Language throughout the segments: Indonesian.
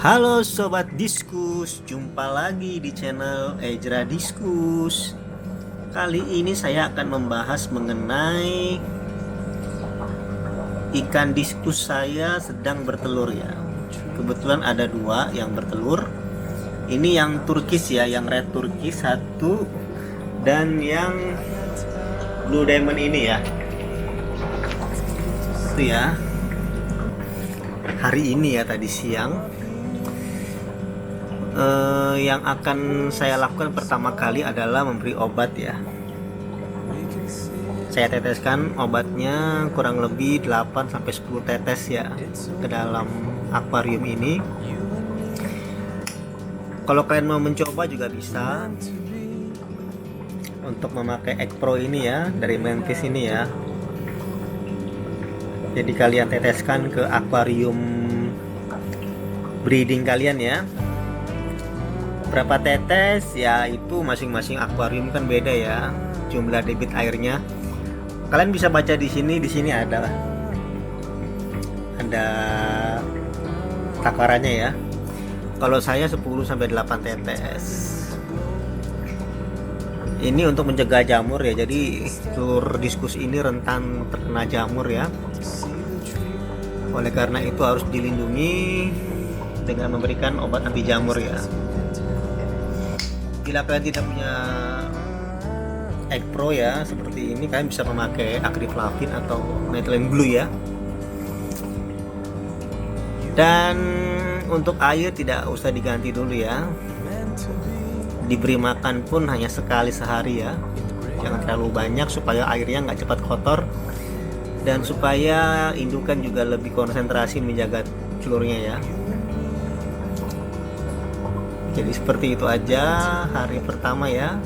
Halo Sobat Diskus, jumpa lagi di channel Ejra Diskus. Kali ini saya akan membahas mengenai ikan diskus saya sedang bertelur ya. Kebetulan ada dua yang bertelur. Ini yang turkis ya, yang red turkis satu, dan yang blue diamond ini ya. Itu ya. Hari ini ya, tadi siang. Yang akan saya lakukan pertama kali adalah memberi obat ya. Saya teteskan obatnya kurang lebih 8-10 tetes ya ke dalam akuarium ini. Kalau kalian mau mencoba juga bisa untuk memakai Egg Pro ini ya, dari Mantis ini ya. Jadi kalian teteskan ke akuarium breeding kalian ya. Berapa tetes ya, itu masing-masing akuarium kan beda ya jumlah debit airnya. Kalian bisa baca di sini ada takarannya ya. Kalau saya 10-8 tetes. Ini untuk mencegah jamur ya. Jadi telur diskus ini rentan terkena jamur ya. Oleh karena itu harus dilindungi dengan memberikan obat anti jamur ya. Bila kalian tidak punya Egg Pro ya seperti ini, kalian bisa memakai Acreflavin atau Methylene Blue ya. Dan untuk air tidak usah diganti dulu ya. Diberi makan pun hanya sekali sehari ya. Jangan terlalu banyak supaya airnya nggak cepat kotor, dan supaya indukan juga lebih konsentrasi menjaga telurnya ya. Jadi seperti itu aja hari pertama ya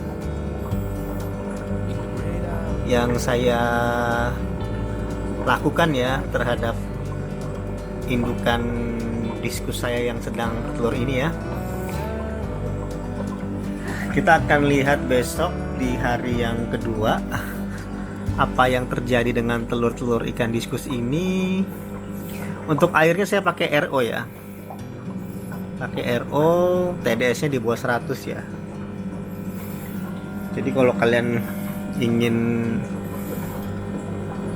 yang saya lakukan ya terhadap indukan diskus saya yang sedang bertelur ini ya. Kita akan lihat besok di hari yang kedua apa yang terjadi dengan telur-telur ikan diskus ini. Untuk airnya saya pakai RO ya. Pakai RO, TDS-nya di bawah 100 ya. Jadi kalau kalian ingin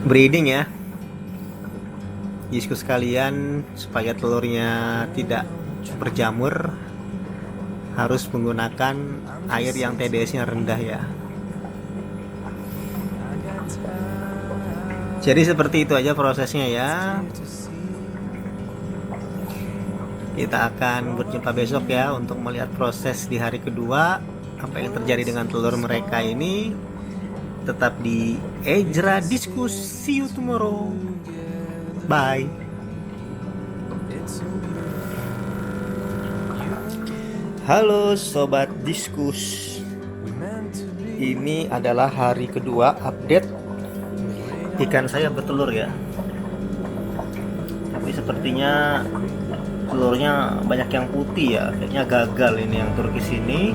breeding ya, diskus kalian supaya telurnya tidak berjamur, harus menggunakan air yang TDS-nya rendah ya. Jadi seperti itu aja prosesnya ya. Kita akan berjumpa besok ya untuk melihat proses di hari kedua apa yang terjadi dengan telur mereka ini. Tetap di Ejra Diskus. See you tomorrow. Bye. Halo Sobat Diskus. Ini adalah hari kedua update ikan saya bertelur ya. Tapi sepertinya telurnya banyak yang putih ya, kayaknya gagal ini yang turkis ini.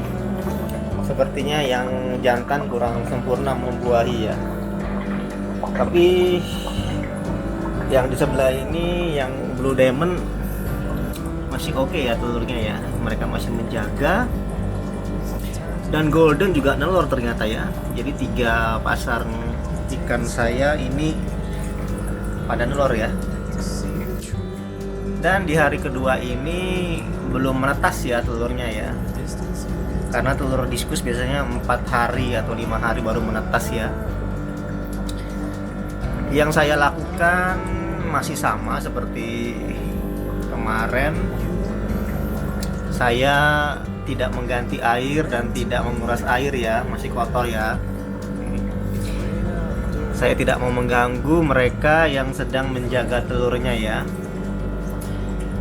Sepertinya yang jantan kurang sempurna membuahi ya. Tapi yang di sebelah ini yang blue diamond masih oke ya telurnya ya, mereka masih menjaga. Dan golden juga nelor ternyata ya. Jadi 3 pasar ikan saya ini pada nelor ya. Dan di hari kedua ini belum menetas ya telurnya ya, karena telur diskus biasanya 4 hari atau 5 hari baru menetas ya. Yang saya lakukan masih sama seperti kemarin. Saya tidak mengganti air dan tidak menguras air ya, masih kotor ya. Saya tidak mau mengganggu mereka yang sedang menjaga telurnya ya.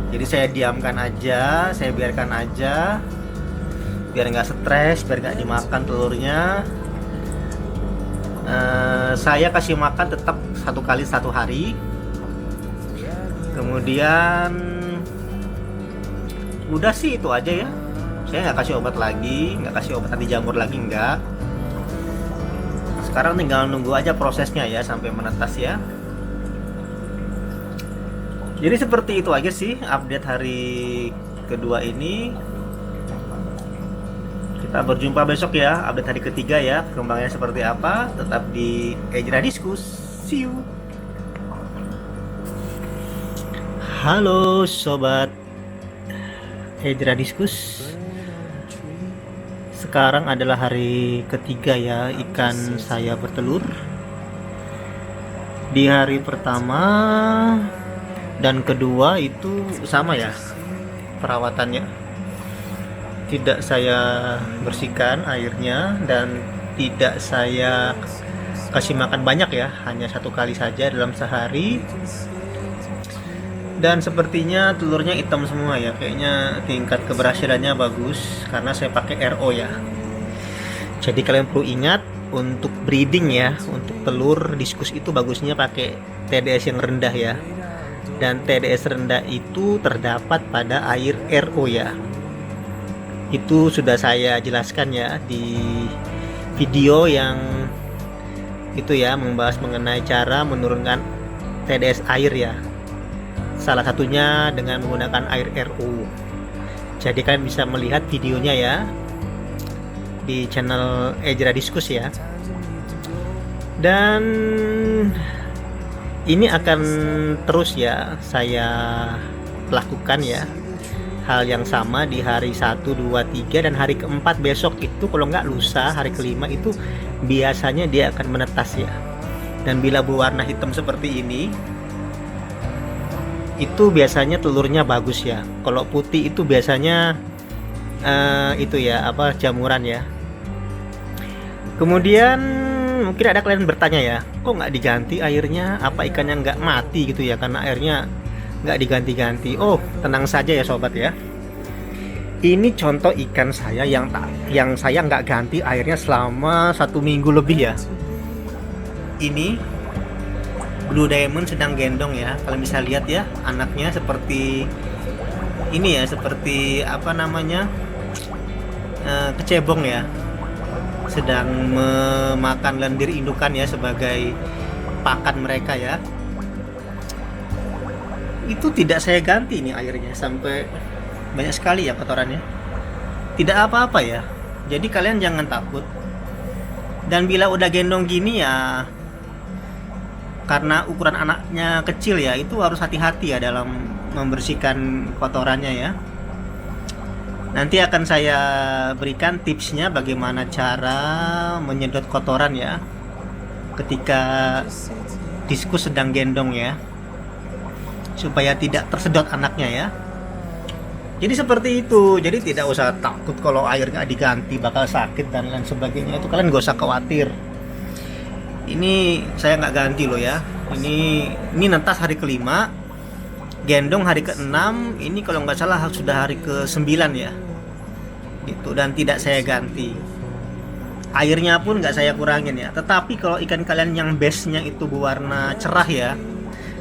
Jadi saya diamkan aja, saya biarkan aja, biar nggak stres, biar nggak dimakan telurnya. Saya kasih makan tetap 1 kali 1 hari. Kemudian udah sih itu aja ya. Saya nggak kasih obat lagi, nggak kasih obat anti jamur lagi, nggak. Sekarang tinggal nunggu aja prosesnya ya sampai menetas ya. Jadi seperti itu aja sih update hari kedua ini. Kita berjumpa besok ya, update hari ketiga ya, perkembangannya seperti apa. Tetap di Ejra Diskus. See you. Halo sobat Ejra Diskus. Sekarang adalah hari ketiga ya ikan saya bertelur. Di hari pertama dan kedua itu sama ya perawatannya. Tidak saya bersihkan airnya dan tidak saya kasih makan banyak ya, hanya 1 kali saja dalam sehari. Dan sepertinya telurnya hitam semua ya, kayaknya tingkat keberhasilannya bagus karena saya pakai RO ya. Jadi kalian perlu ingat, untuk breeding ya, untuk telur diskus itu bagusnya pakai TDS yang rendah ya. Dan TDS rendah itu terdapat pada air RO ya. Itu sudah saya jelaskan ya di video yang itu ya, membahas mengenai cara menurunkan TDS air ya. Salah satunya dengan menggunakan air RO. Jadi kalian bisa melihat videonya ya di channel Ejra Diskus ya. Dan ini akan terus ya saya lakukan ya, hal yang sama di hari 1, 2, 3 dan hari keempat besok itu, kalau nggak lusa hari kelima itu biasanya dia akan menetas ya. Dan bila berwarna hitam seperti ini itu biasanya telurnya bagus ya. Kalau putih itu biasanya itu ya apa, jamuran ya. Kemudian mungkin ada kalian bertanya ya, kok nggak diganti airnya, apa ikannya nggak mati gitu ya karena airnya nggak diganti-ganti. Oh, tenang saja ya sobat ya. Ini contoh ikan saya yang saya nggak ganti airnya selama 1 minggu lebih ya. Ini Blue Diamond sedang gendong ya. Kalian bisa lihat ya, anaknya seperti ini ya, seperti apa namanya, kecebong ya, sedang memakan lendir indukan ya sebagai pakan mereka ya. Itu tidak saya ganti nih airnya, sampai banyak sekali ya kotorannya. Tidak apa-apa ya. Jadi kalian jangan takut. Dan bila udah gendong gini ya, karena ukuran anaknya kecil ya, itu harus hati-hati ya dalam membersihkan kotorannya ya. Nanti akan saya berikan tipsnya bagaimana cara menyedot kotoran ya ketika diskus sedang gendong ya, supaya tidak tersedot anaknya ya. Jadi seperti itu. Jadi tidak usah takut kalau air nggak diganti bakal sakit dan lain sebagainya. Itu kalian gak usah khawatir. Ini saya nggak ganti loh ya. Ini netas hari kelima, gendong hari ke-6. Ini kalau nggak salah sudah hari ke-9 ya. Gitu, dan tidak saya ganti. Airnya pun nggak saya kurangin ya. Tetapi kalau ikan kalian yang base-nya itu berwarna cerah ya,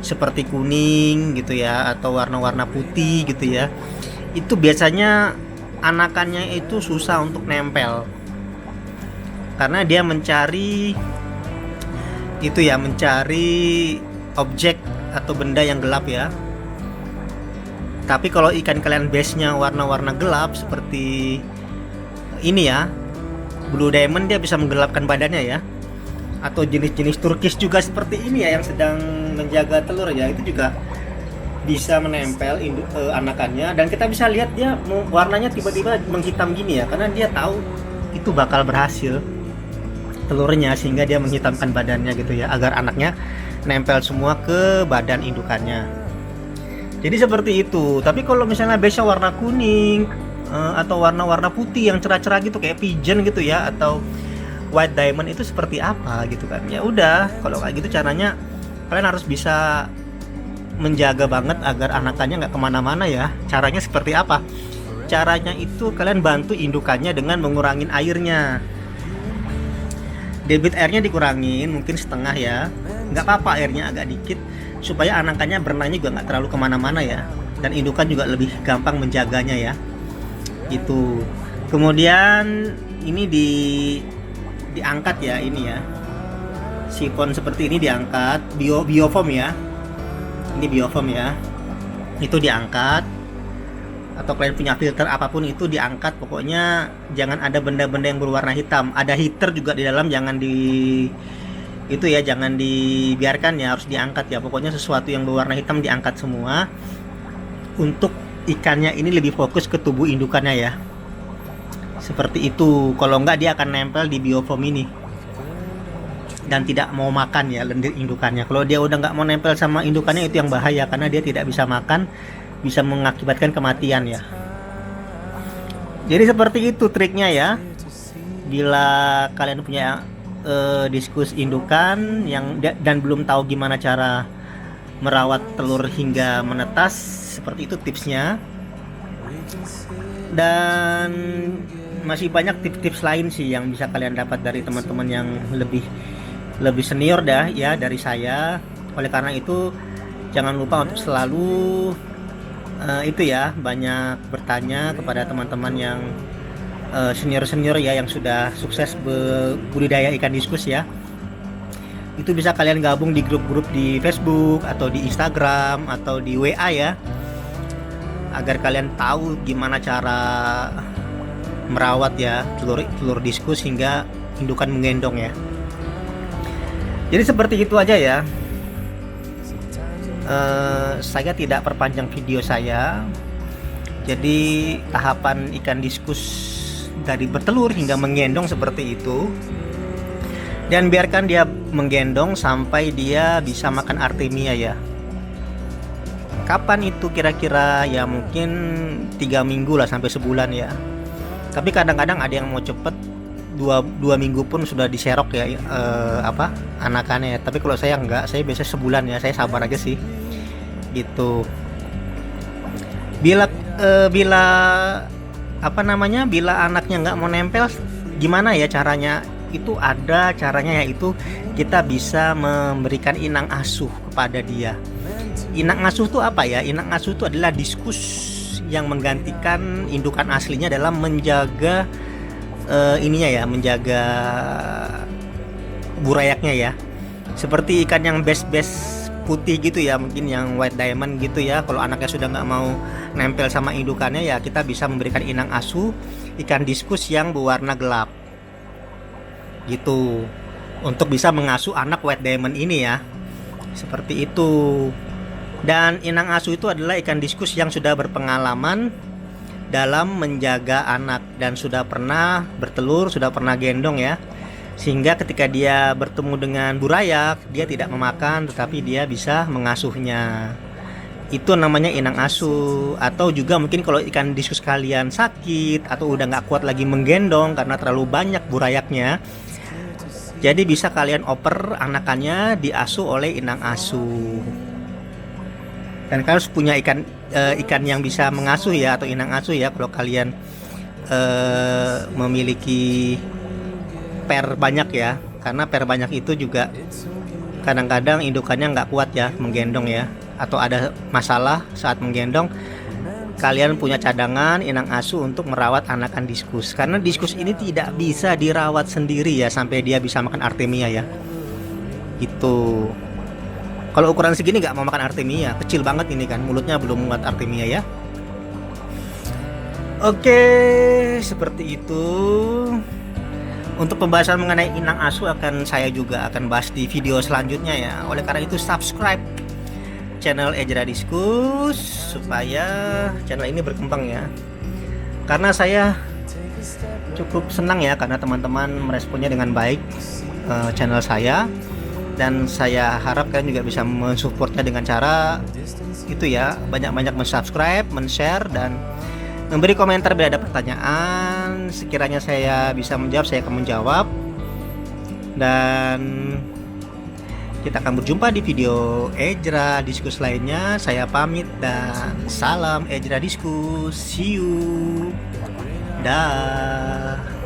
seperti kuning gitu ya, atau warna-warna putih gitu ya, itu biasanya anakannya itu susah untuk nempel karena dia mencari itu ya, mencari objek atau benda yang gelap ya. Tapi kalau ikan kalian base-nya warna-warna gelap seperti ini ya, Blue Diamond, dia bisa menggelapkan badannya ya. Atau jenis-jenis Turkish juga seperti ini ya, yang sedang menjaga telur ya, itu juga bisa menempel anakannya. Dan kita bisa lihat dia warnanya tiba-tiba menghitam gini ya, karena dia tahu itu bakal berhasil telurnya, sehingga dia menghitamkan badannya gitu ya, agar anaknya nempel semua ke badan indukannya. Jadi seperti itu. Tapi kalau misalnya base warna kuning atau warna-warna putih yang cerah-cerah gitu kayak pigeon gitu ya, atau white diamond, itu seperti apa gitu kan. Ya udah, kalau kayak gitu caranya kalian harus bisa menjaga banget agar anakannya nggak kemana-mana ya. Caranya seperti apa? Caranya itu kalian bantu indukannya dengan mengurangin airnya. Debit airnya dikurangin mungkin setengah ya, nggak apa-apa airnya agak dikit, supaya anakannya berenangnya juga nggak terlalu kemana-mana ya, dan indukan juga lebih gampang menjaganya ya gitu. Kemudian ini diangkat ya, ini ya, sifon seperti ini diangkat, biofoam ya, ini biofoam ya, itu diangkat. atau kalian punya filter apapun itu diangkat. Pokoknya jangan ada benda-benda yang berwarna hitam. Ada heater juga di dalam, jangan jangan dibiarkan ya, harus diangkat ya. Pokoknya sesuatu yang berwarna hitam diangkat semua, untuk ikannya ini lebih fokus ke tubuh indukannya ya. Seperti itu. Kalau enggak dia akan nempel di biofilm ini dan tidak mau makan ya lendir indukannya. Kalau dia udah nggak mau nempel sama indukannya, itu yang bahaya, karena dia tidak bisa makan, bisa mengakibatkan kematian ya. Jadi seperti itu triknya ya. Bila kalian punya diskus indukan dan belum tahu gimana cara merawat telur hingga menetas, seperti itu tipsnya. Dan masih banyak tips-tips lain sih yang bisa kalian dapat dari teman-teman yang lebih senior ya dari saya. Oleh karena itu jangan lupa untuk selalu banyak bertanya kepada teman-teman yang senior ya, yang sudah sukses budidaya ikan diskus ya. Itu bisa kalian gabung di grup-grup di Facebook atau di Instagram atau di WA ya, agar kalian tahu gimana cara merawat ya telur diskus hingga indukan menggendong ya. Jadi seperti itu aja ya. Saya tidak perpanjang video saya. Jadi tahapan ikan diskus dari bertelur hingga menggendong seperti itu, dan biarkan dia menggendong sampai dia bisa makan artemia ya. Kapan itu kira-kira? Ya mungkin 3 minggu lah sampai sebulan ya. Tapi kadang-kadang ada yang mau cepet, 2 minggu pun sudah diserok ya anakannya ya. Tapi kalau saya enggak, saya biasa sebulan ya, saya sabar aja sih gitu. Bila anaknya nggak mau nempel, gimana ya caranya? Itu ada caranya, yaitu kita bisa memberikan inang asuh kepada dia. Inang asuh itu apa ya? Inang asuh itu adalah diskus yang menggantikan indukan aslinya dalam menjaga menjaga burayaknya ya. Seperti ikan yang best putih gitu ya, mungkin yang white diamond gitu ya. Kalau anaknya sudah nggak mau nempel sama indukannya ya, kita bisa memberikan inang asuh ikan diskus yang berwarna gelap gitu, untuk bisa mengasuh anak white diamond ini ya. Seperti itu. Dan inang asuh itu adalah ikan diskus yang sudah berpengalaman dalam menjaga anak dan sudah pernah bertelur, sudah pernah gendong ya, sehingga ketika dia bertemu dengan burayak, dia tidak memakan tetapi dia bisa mengasuhnya. Itu namanya inang asuh. Atau juga mungkin kalau ikan diskus kalian sakit atau udah nggak kuat lagi menggendong karena terlalu banyak burayaknya, jadi bisa kalian oper anakannya diasuh oleh inang asuh. Dan kalian harus punya ikan yang bisa mengasuh ya, atau inang asuh ya, kalau kalian memiliki per banyak ya. Karena per banyak itu juga kadang-kadang indukannya nggak kuat ya menggendong ya, atau ada masalah saat menggendong. Kalian punya cadangan inang asuh untuk merawat anakan diskus, karena diskus ini tidak bisa dirawat sendiri ya sampai dia bisa makan artemia ya gitu. Kalau ukuran segini nggak mau makan artemia, kecil banget ini kan, mulutnya belum muat artemia ya. Oke, seperti itu. Untuk pembahasan mengenai inang asuh saya juga akan bahas di video selanjutnya ya. Oleh karena itu subscribe channel Ejra Diskus supaya channel ini berkembang ya. Karena saya cukup senang ya, karena teman-teman meresponnya dengan baik channel saya. Dan saya harap kalian juga bisa mensupportnya dengan cara itu ya, banyak-banyak mensubscribe, men-share, dan memberi komentar bila ada pertanyaan. Sekiranya saya bisa menjawab, saya akan menjawab. Dan kita akan berjumpa di video Ejra Diskus lainnya. Saya pamit dan salam Ejra Diskus. See you. Dah.